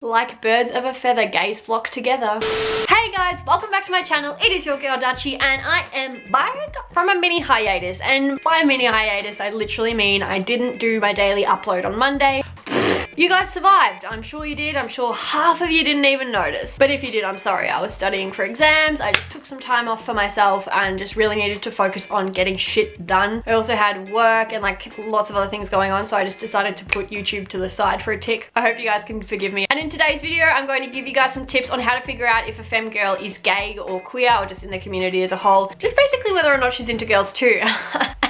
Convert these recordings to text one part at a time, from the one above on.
Like birds of a feather, gays flock together. Hey guys, welcome back to my channel. It is your girl Dutchy and I am back from a mini hiatus. And by a mini hiatus, I literally mean I didn't do my daily upload on Monday. You guys survived. I'm sure you did. I'm sure half of you didn't even notice. But if you did, I'm sorry. I was studying for exams. I just took some time off for myself and just really needed to focus on getting shit done. I also had work and like lots of other things going on, so I just decided to put YouTube to the side for a tick. I hope you guys can forgive me. And in today's video, I'm going to give you guys some tips on how to figure out if a femme girl is gay or queer or just in the community as a whole. Just basically whether or not she's into girls too.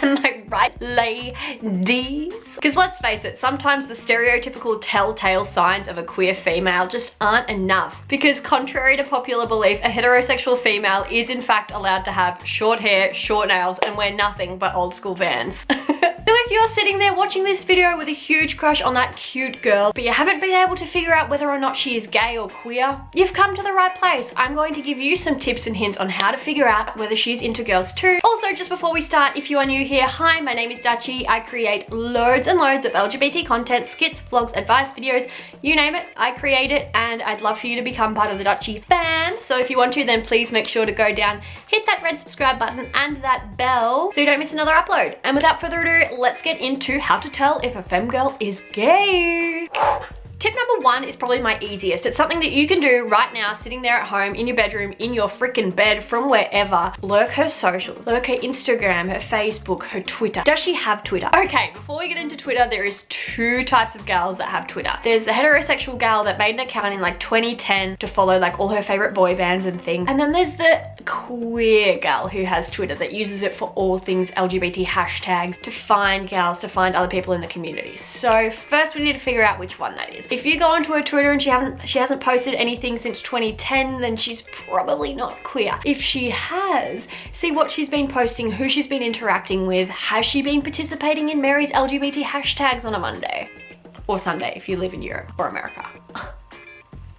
Am I right, ladies? Because let's face it, sometimes the stereotypical telltale signs of a queer female just aren't enough. Because contrary to popular belief, a heterosexual female is in fact allowed to have short hair, short nails, and wear nothing but old school Vans. So if you're sitting there watching this video with a huge crush on that cute girl, but you haven't been able to figure out whether or not she is gay or queer, you've come to the right place. I'm going to give you some tips and hints on how to figure out whether she's into girls too. Also, just before we start, if you are new here, hi, my name is Dutchy. I create loads and loads of LGBT content, skits, vlogs, advice videos, you name it, I create it, and I'd love for you to become part of the Dutchy fam. So if you want to, then please make sure to go down, hit that red subscribe button and that bell so you don't miss another upload. And without further ado, let's get into how to tell if a femme girl is gay. Tip number one is probably my easiest. It's something that you can do right now, sitting there at home, in your bedroom, in your freaking bed, from wherever. Lurk her socials, lurk her Instagram, her Facebook, her Twitter. Does she have Twitter? Okay, before we get into Twitter, there is two types of gals that have Twitter. There's the heterosexual gal that made an account in like 2010 to follow like all her favorite boy bands and things. And then there's the queer gal who has Twitter that uses it for all things LGBT hashtags, to find gals, to find other people in the community. So first we need to figure out which one that is. If you go onto her Twitter and she hasn't posted anything since 2010, then she's probably not queer. If she has, see what she's been posting, who she's been interacting with. Has she been participating in Mary's LGBT hashtags on a Monday? Or Sunday if you live in Europe or America.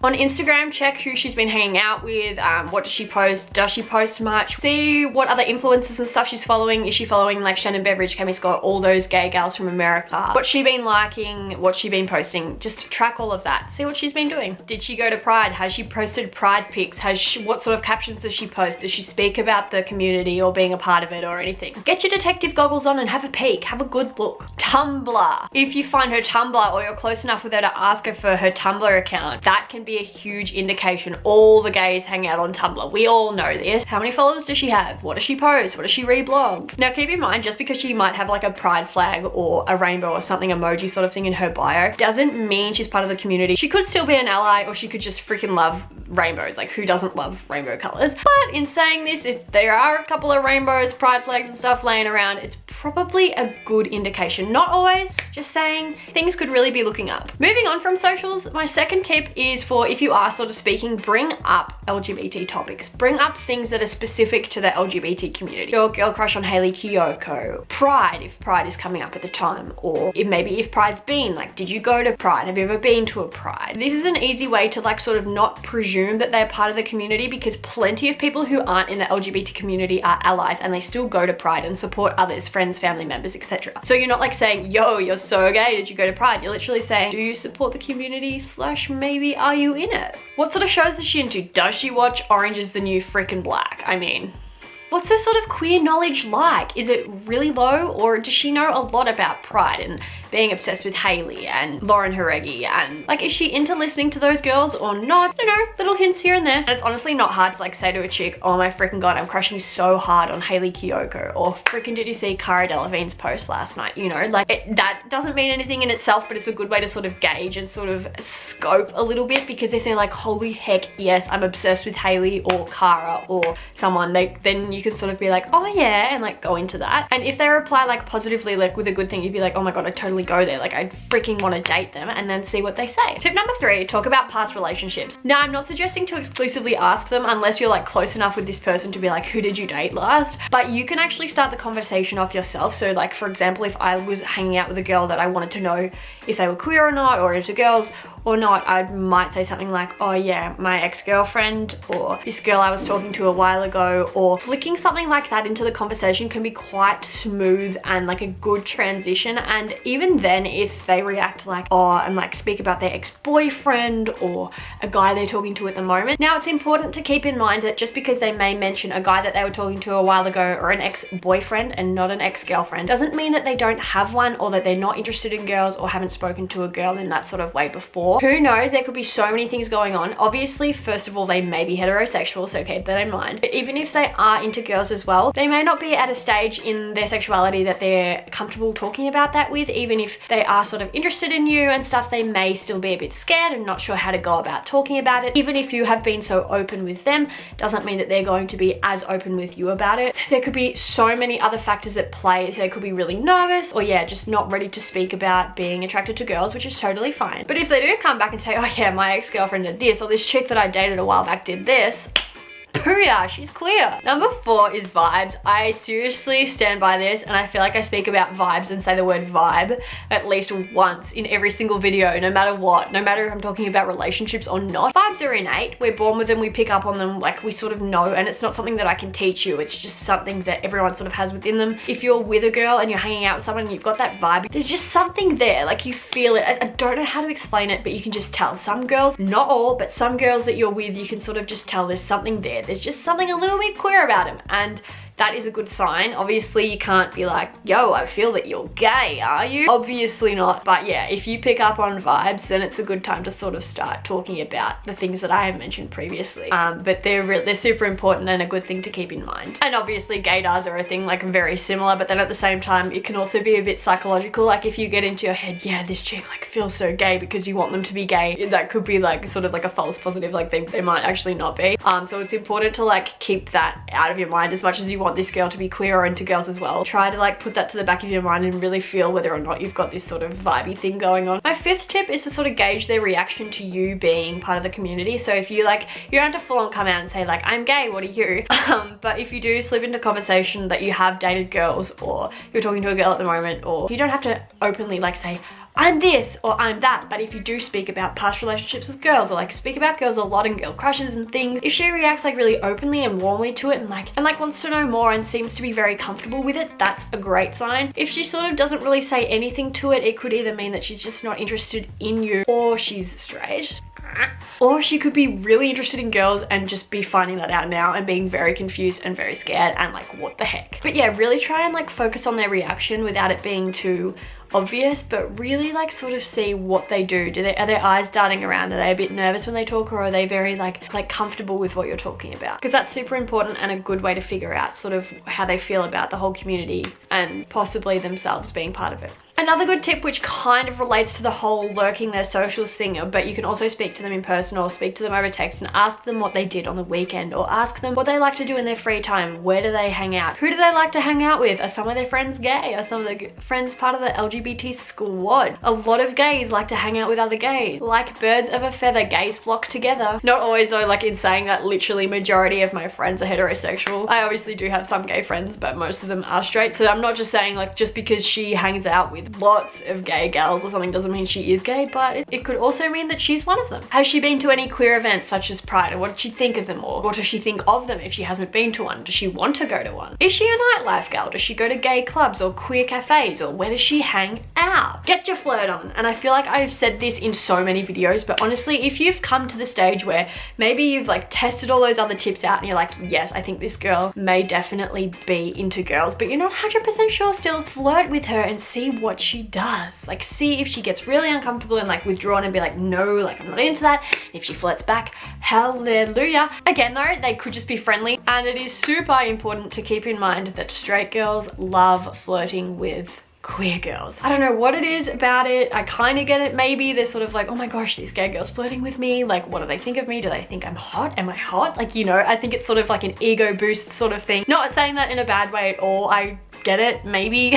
On Instagram, check who she's been hanging out with, what does she post, does she post much? See what other influencers and stuff she's following. Is she following like Shannon Beveridge, Cami Scott, all those gay gals from America? What's she been liking, what's she been posting? Just track all of that, see what she's been doing. Did she go to Pride? Has she posted Pride pics? What sort of captions does she post? Does she speak about the community or being a part of it or anything? Get your detective goggles on and have a peek, have a good look. Tumblr. If you find her Tumblr or you're close enough with her to ask her for her Tumblr account, that can be a huge indication. All the gays hang out on Tumblr. We all know this. How many followers does she have? What does she post? What does she reblog? Now keep in mind, just because she might have like a pride flag or a rainbow or something emoji sort of thing in her bio, doesn't mean she's part of the community. She could still be an ally, or she could just freaking love rainbows. Like, who doesn't love rainbow colors? But in saying this, if there are a couple of rainbows, pride flags and stuff laying around, it's probably a good indication. Not always, just saying things could really be looking up. Moving on from socials, my second tip is for, if you are sort of speaking, bring up LGBT topics. Bring up things that are specific to the LGBT community. Your girl crush on Hayley Kiyoko. Pride, if Pride is coming up at the time. Or if Pride's been, like, did you go to Pride? Have you ever been to a Pride? This is an easy way to like sort of not presume that they're part of the community, because plenty of people who aren't in the LGBT community are allies and they still go to Pride and support others, friends, family members, etc. So you're not like saying, yo, you're so gay, did you go to Pride? You're literally saying, do you support the community / maybe are you in it? What sort of shows is she into? Does she watch Orange is the New Freaking Black? I mean, what's her sort of queer knowledge like? Is it really low, or does she know a lot about Pride and being obsessed with Hayley and Lauren Jareggi? And like, is she into listening to those girls or not? I don't know, little hints here and there. And it's honestly not hard to like say to a chick, oh my freaking god, I'm crushing so hard on Hayley Kiyoko, or freaking did you see Cara Delevingne's post last night? You know, like that doesn't mean anything in itself, but it's a good way to sort of gauge and sort of scope a little bit, because if they're like, holy heck, yes, I'm obsessed with Hayley or Cara or someone, then you can sort of be like, oh yeah, and like go into that. And if they reply like positively, like with a good thing, you'd be like, oh my god, I totally go there, like I freaking want to date them, and then see what they say. Tip number 3, talk about past relationships. Now, I'm not suggesting to exclusively ask them unless you're like close enough with this person to be like, who did you date last? But you can actually start the conversation off yourself. So like, for example, if I was hanging out with a girl that I wanted to know if they were queer or not, or into girls, or not, I might say something like, oh yeah, my ex-girlfriend, or this girl I was talking to a while ago, or flicking something like that into the conversation can be quite smooth and like a good transition. And even then, if they react like, oh, and like speak about their ex-boyfriend or a guy they're talking to at the moment. Now, it's important to keep in mind that just because they may mention a guy that they were talking to a while ago or an ex-boyfriend and not an ex-girlfriend doesn't mean that they don't have one, or that they're not interested in girls or haven't spoken to a girl in that sort of way before. Who knows? There could be so many things going on. Obviously, first of all, they may be heterosexual, so keep that in mind. But even if they are into girls as well, they may not be at a stage in their sexuality that they're comfortable talking about that with. Even if they are sort of interested in you and stuff, they may still be a bit scared and not sure how to go about talking about it. Even if you have been so open with them, doesn't mean that they're going to be as open with you about it. There could be so many other factors at play. They could be really nervous, or yeah, just not ready to speak about being attracted to girls, which is totally fine. But if they do come back and say, oh yeah, my ex-girlfriend did this, or this chick that I dated a while back did this, booyah, she's queer. Number 4 is vibes. I seriously stand by this, and I feel like I speak about vibes and say the word vibe at least once in every single video, no matter what, no matter if I'm talking about relationships or not. Vibes are innate. We're born with them, we pick up on them, like we sort of know, and it's not something that I can teach you. It's just something that everyone sort of has within them. If you're with a girl and you're hanging out with someone and you've got that vibe, there's just something there, like you feel it. I don't know how to explain it, but you can just tell. Some girls, not all, but some girls that you're with, you can sort of just tell there's something there. There's just something a little bit queer about him, and that is a good sign. Obviously, you can't be like, yo, I feel that you're gay, are you? Obviously not. But yeah, if you pick up on vibes, then it's a good time to sort of start talking about the things that I have mentioned previously. But they're super important and a good thing to keep in mind. And obviously, gaydars are a thing, like very similar, but then at the same time, it can also be a bit psychological. Like if you get into your head, yeah, this chick like feels so gay because you want them to be gay, that could be like sort of like a false positive, like they might actually not be. So it's important to like keep that out of your mind as much as you want this girl to be queer or into girls as well. Try to like put that to the back of your mind and really feel whether or not you've got this sort of vibey thing going on. My 5th tip is to sort of gauge their reaction to you being part of the community. So if you like, you don't have to full on come out and say like, I'm gay, what are you? But if you do slip into conversation that you have dated girls, or you're talking to a girl at the moment, or you don't have to openly like say, I'm this or I'm that, but if you do speak about past relationships with girls, or like speak about girls a lot and girl crushes and things, if she reacts like really openly and warmly to it and like wants to know more and seems to be very comfortable with it, that's a great sign. If she sort of doesn't really say anything to it, it could either mean that she's just not interested in you, or she's straight. Or she could be really interested in girls and just be finding that out now and being very confused and very scared and like, what the heck. But yeah, really try and like focus on their reaction without it being too obvious, but really like sort of see what they do. Are their eyes darting around? Are they a bit nervous when they talk, or are they very like comfortable with what you're talking about? Because that's super important and a good way to figure out sort of how they feel about the whole community and possibly themselves being part of it. Another good tip, which kind of relates to the whole lurking their socials thing, but you can also speak to them in person or speak to them over text and ask them what they did on the weekend, or ask them what they like to do in their free time. Where do they hang out? Who do they like to hang out with? Are some of their friends gay? Are some of their friends part of the LGBT squad? A lot of gays like to hang out with other gays. Like birds of a feather, gays flock together. Not always though, like in saying that, literally majority of my friends are heterosexual. I obviously do have some gay friends, but most of them are straight. So I'm not just saying like just because she hangs out with lots of gay gals or something doesn't mean she is gay, but it could also mean that she's one of them. Has she been to any queer events such as Pride, or what did she think of them, or what does she think of them if she hasn't been to one? Does she want to go to one? Is she a nightlife gal? Does she go to gay clubs or queer cafes, or where does she hang out? Get your flirt on. And I feel like I've said this in so many videos, but honestly, if you've come to the stage where maybe you've like tested all those other tips out and you're like, yes, I think this girl may definitely be into girls, but you're not 100% sure still, flirt with her and see what she does. Like see if she gets really uncomfortable and like withdrawn and be like, no, like I'm not into that. If she flirts back, hallelujah. Again though, they could just be friendly, and it is super important to keep in mind that straight girls love flirting with queer girls. I don't know what it is about it. I kind of get it. Maybe they're sort of like, oh my gosh, these gay girls flirting with me. Like, what do they think of me? Do they think I'm hot? Am I hot? Like, you know, I think it's sort of like an ego boost sort of thing. Not saying that in a bad way at all. I get it, maybe.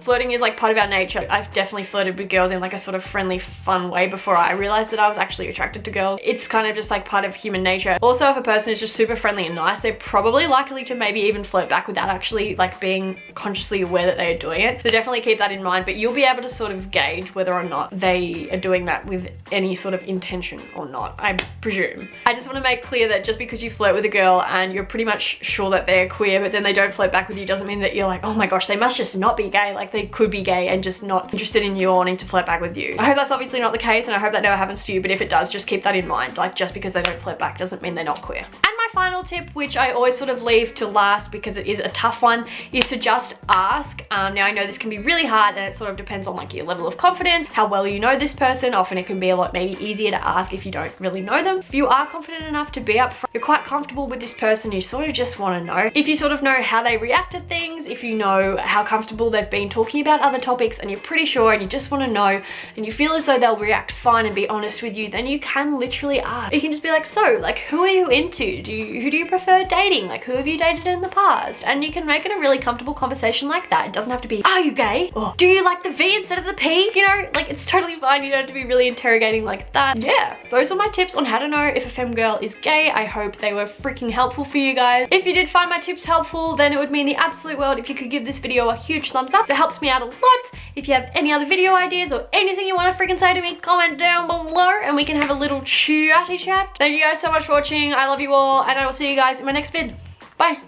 Flirting is like part of our nature. I've definitely flirted with girls in like a sort of friendly, fun way before I realized that I was actually attracted to girls. It's kind of just like part of human nature. Also, if a person is just super friendly and nice, they're probably likely to maybe even flirt back without actually like being consciously aware that they are doing it. So definitely keep that in mind, but you'll be able to sort of gauge whether or not they are doing that with any sort of intention or not, I presume. I just want to make clear that just because you flirt with a girl and you're pretty much sure that they're queer, but then they don't flirt back with you, doesn't mean that you're like, oh my gosh, they must just not be gay. Like, they could be gay and just not interested in you or wanting to flirt back with you. I hope that's obviously not the case, and I hope that never happens to you, but if it does, just keep that in mind. Like, just because they don't flirt back doesn't mean they're not queer. And my final tip, which I always sort of leave to last because it is a tough one, is to just ask. Now I know this can be really hard, and it sort of depends on like your level of confidence, how well you know this person. Often it can be a lot maybe easier to ask if you don't really know them. If you are confident enough to be upfront, you're quite comfortable with this person, you sort of just want to know. If you sort of know how they react to things, if you know how comfortable they've been talking about other topics and you're pretty sure and you just want to know and you feel as though they'll react fine and be honest with you, then you can literally ask. You can just be like, so like, who are you into? Who do you prefer dating? Like, who have you dated in the past? And you can make it a really comfortable conversation like that. It doesn't have to be, are you gay? Or do you like the V instead of the P? You know, like, it's totally fine. You don't have to be really interrogating like that. Yeah, those are my tips on how to know if a femme girl is gay. I hope they were freaking helpful for you guys. If you did find my tips helpful, then it would mean the absolute world if you could give this video a huge thumbs up. It helps me out a lot. If you have any other video ideas or anything you want to freaking say to me, comment down below and we can have a little chatty chat. Thank you guys so much for watching. I love you all, and I will see you guys in my next vid. Bye.